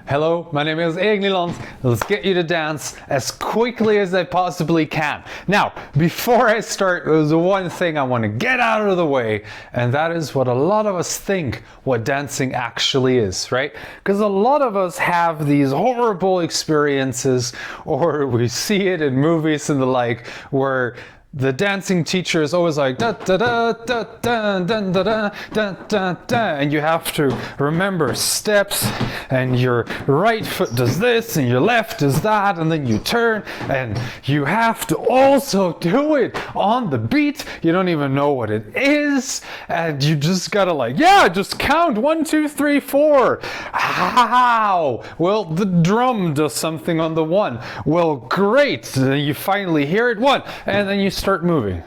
Hello, my name is Erik Nieland. Let's get you to dance as quickly as I possibly can. Now, before I start, there's one thing I want to get out of the way, and that is what a lot of us think what dancing actually is, right? Because a lot of us have these horrible experiences, or we see it in movies and the like, where the dancing teacher is always like da da da da da da da da da da da, and you have to remember steps, and your right foot does this and your left does that, and then you turn, and you have to also do it on the beat. You don't even know what it is, and you just gotta just count 1, 2, 3, 4. How? Well, the drum does something on the 1. Well, great. Then you finally hear it 1, and then you start moving.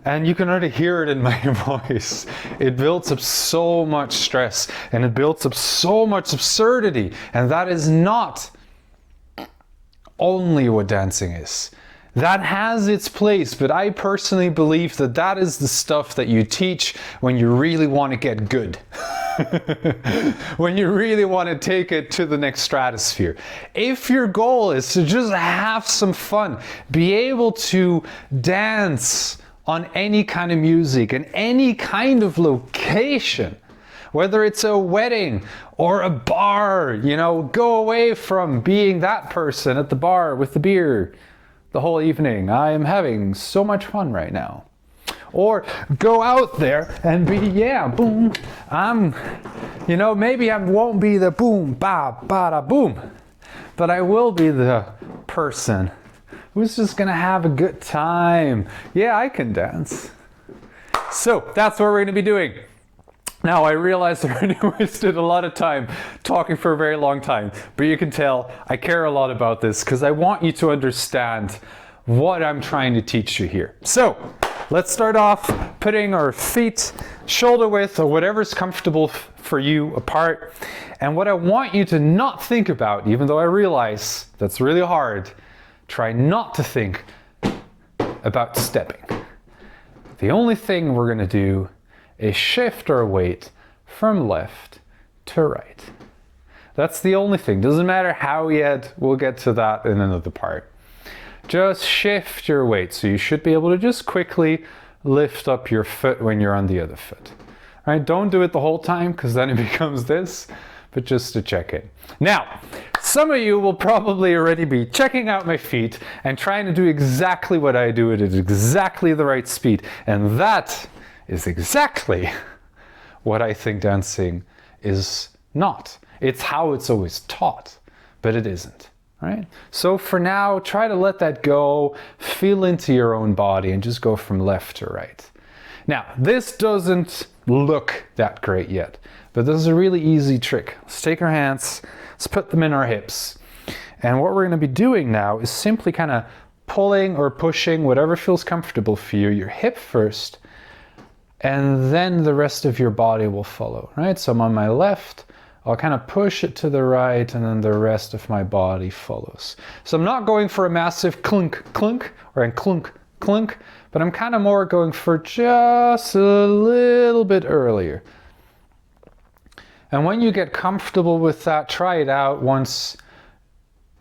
And you can already hear it in my voice. It builds up so much stress, and it builds up so much absurdity. And that is not only what dancing is. That has its place, but I personally believe that that is the stuff that you teach when you really want to get good. When you really want to take it to the next stratosphere. If your goal is to just have some fun, be able to dance on any kind of music and any kind of location, whether it's a wedding or a bar, go away from being that person at the bar with the beer the whole evening. I am having so much fun right now. Or go out there and be, boom, maybe I won't be the boom, ba, ba, da, boom, but I will be the person who's just gonna have a good time. Yeah, I can dance. So that's what we're gonna be doing. Now, I realize I already wasted a lot of time talking for a very long time, but you can tell I care a lot about this because I want you to understand what I'm trying to teach you here. So, let's start off putting our feet shoulder width or whatever's comfortable for you apart. And what I want you to not think about, even though I realize that's really hard, try not to think about stepping. The only thing we're going to do is shift our weight from left to right. That's the only thing. Doesn't matter how yet, we'll get to that in another part. Just shift your weight. So you should be able to just quickly lift up your foot when you're on the other foot. All right, don't do it the whole time because then it becomes this, but just to check it. Now, some of you will probably already be checking out my feet and trying to do exactly what I do at exactly the right speed. And that is exactly what I think dancing is not. It's how it's always taught, but it isn't, right? So for now, try to let that go, feel into your own body, and just go from left to right. Now, this doesn't look that great yet, but this is a really easy trick. Let's take our hands, let's put them in our hips. And what we're gonna be doing now is simply kind of pulling or pushing, whatever feels comfortable for you, your hip first, and then the rest of your body will follow, right? So I'm on my left, I'll kind of push it to the right, and then the rest of my body follows. So I'm not going for a massive clunk, clunk, or a clunk, clunk, but I'm kind of more going for just a little bit earlier. And when you get comfortable with that, try it out once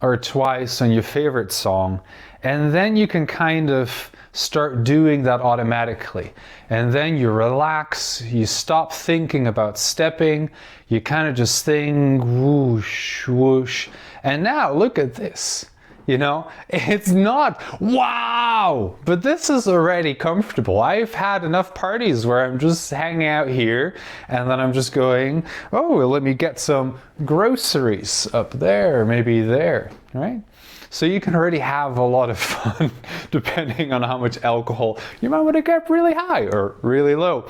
or twice on your favorite song, and then you can kind of start doing that automatically. And then you relax, you stop thinking about stepping, you kind of just think whoosh, whoosh. And now look at this, it's not wow, but this is already comfortable. I've had enough parties where I'm just hanging out here and then I'm just going, oh, well, let me get some groceries up there, maybe there, right? So you can already have a lot of fun depending on how much alcohol you might want to get really high or really low.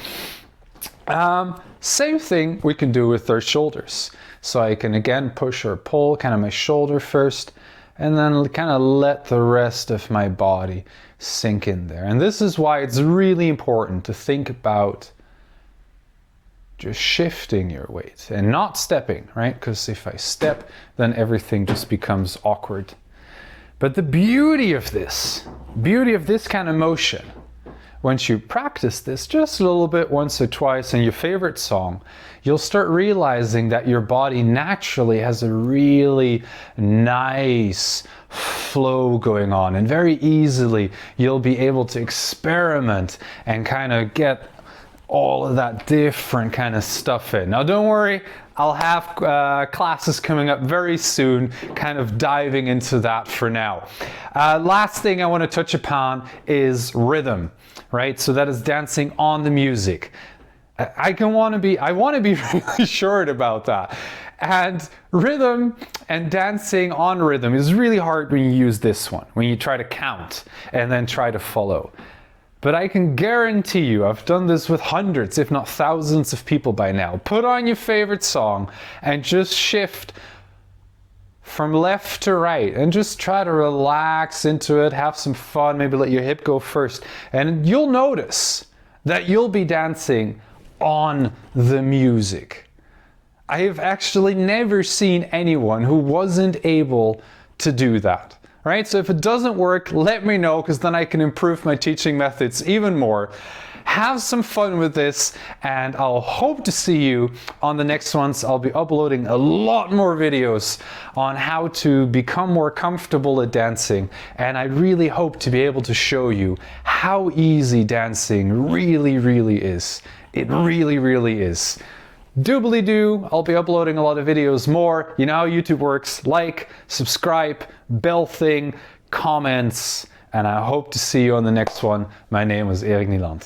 Same thing we can do with our shoulders. So I can again push or pull kind of my shoulder first and then kind of let the rest of my body sink in there. And this is why it's really important to think about just shifting your weight and not stepping, right? Because if I step, then everything just becomes awkward. But the beauty of this kind of motion, once you practice this just a little bit once or twice in your favorite song, you'll start realizing that your body naturally has a really nice flow going on, and very easily you'll be able to experiment and kind of get all of that different kind of stuff in. Now don't worry, I'll have classes coming up very soon, kind of diving into that for now. Last thing I want to touch upon is rhythm, right? So that is dancing on the music. I want to be really short about that. And rhythm and dancing on rhythm is really hard when you use this one, when you try to count and then try to follow. But I can guarantee you, I've done this with hundreds, if not thousands of people by now. Put on your favorite song and just shift from left to right and just try to relax into it, have some fun, maybe let your hip go first. And you'll notice that you'll be dancing on the music. I have actually never seen anyone who wasn't able to do that. Right? So if it doesn't work, let me know, because then I can improve my teaching methods even more. Have some fun with this, and I'll hope to see you on the next ones. I'll be uploading a lot more videos on how to become more comfortable at dancing, and I really hope to be able to show you how easy dancing really is. It really is. Doobly-doo, I'll be uploading a lot of videos more. You know how YouTube works. Like, subscribe, bell thing, comments, and I hope to see you on the next one. My name is Erik Nieland.